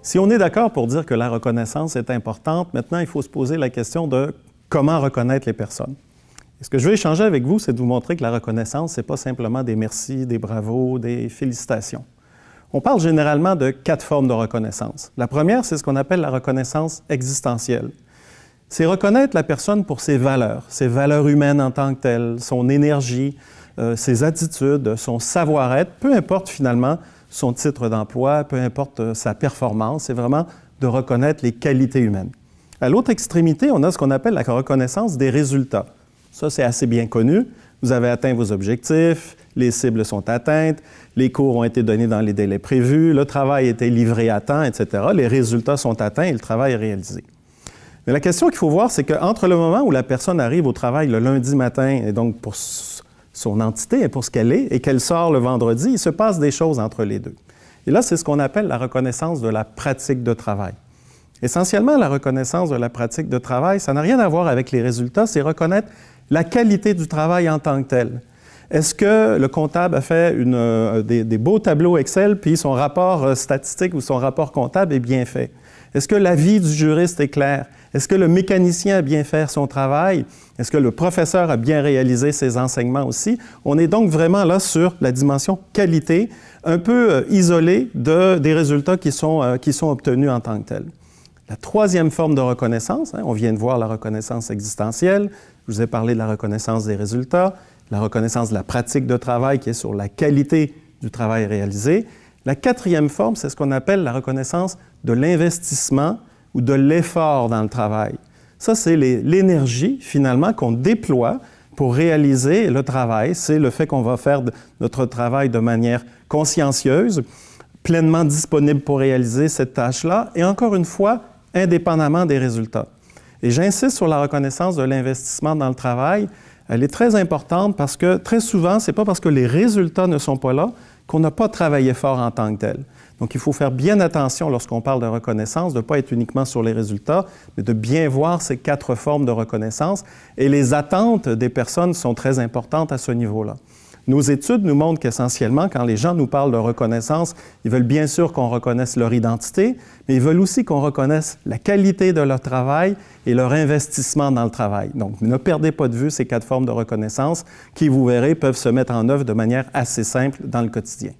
Si on est d'accord pour dire que la reconnaissance est importante, maintenant, il faut se poser la question de comment reconnaître les personnes. Et ce que je veux échanger avec vous, c'est de vous montrer que la reconnaissance, ce n'est pas simplement des merci, des bravos, des félicitations. On parle généralement de 4 formes de reconnaissance. La première, c'est ce qu'on appelle la reconnaissance existentielle. C'est reconnaître la personne pour ses valeurs humaines en tant que telles, son énergie, ses attitudes, son savoir-être, peu importe finalement son titre d'emploi, peu importe sa performance, c'est vraiment de reconnaître les qualités humaines. À l'autre extrémité, on a ce qu'on appelle la reconnaissance des résultats. Ça, c'est assez bien connu. Vous avez atteint vos objectifs, les cibles sont atteintes, les cours ont été donnés dans les délais prévus, le travail a été livré à temps, etc. Les résultats sont atteints et le travail est réalisé. Mais la question qu'il faut voir, c'est qu'entre le moment où la personne arrive au travail le lundi matin, et donc pour son entité et pour ce qu'elle est, et qu'elle sort le vendredi, il se passe des choses entre les deux. Et là, c'est ce qu'on appelle la reconnaissance de la pratique de travail. Essentiellement, la reconnaissance de la pratique de travail, ça n'a rien à voir avec les résultats, c'est reconnaître la qualité du travail en tant que tel. Est-ce que le comptable a fait des beaux tableaux Excel, puis son rapport statistique ou son rapport comptable est bien fait? Est-ce que l'avis du juriste est clair? Est-ce que le mécanicien a bien fait son travail? Est-ce que le professeur a bien réalisé ses enseignements aussi? On est donc vraiment là sur la dimension qualité, un peu isolée des résultats qui sont obtenus en tant que tels. La troisième forme de reconnaissance, on vient de voir la reconnaissance existentielle, je vous ai parlé de la reconnaissance des résultats, la reconnaissance de la pratique de travail qui est sur la qualité du travail réalisé. La quatrième forme, c'est ce qu'on appelle la reconnaissance de l'investissement ou de l'effort dans le travail. Ça, c'est l'énergie, finalement, qu'on déploie pour réaliser le travail. C'est le fait qu'on va faire notre travail de manière consciencieuse, pleinement disponible pour réaliser cette tâche-là, et encore une fois, indépendamment des résultats. Et j'insiste sur la reconnaissance de l'investissement dans le travail. Elle est très importante parce que très souvent, ce n'est pas parce que les résultats ne sont pas là qu'on n'a pas travaillé fort en tant que tel. Donc, il faut faire bien attention lorsqu'on parle de reconnaissance, de ne pas être uniquement sur les résultats, mais de bien voir ces 4 formes de reconnaissance. Et les attentes des personnes sont très importantes à ce niveau-là. Nos études nous montrent qu'essentiellement, quand les gens nous parlent de reconnaissance, ils veulent bien sûr qu'on reconnaisse leur identité, mais ils veulent aussi qu'on reconnaisse la qualité de leur travail et leur investissement dans le travail. Donc, ne perdez pas de vue ces 4 formes de reconnaissance qui, vous verrez, peuvent se mettre en œuvre de manière assez simple dans le quotidien.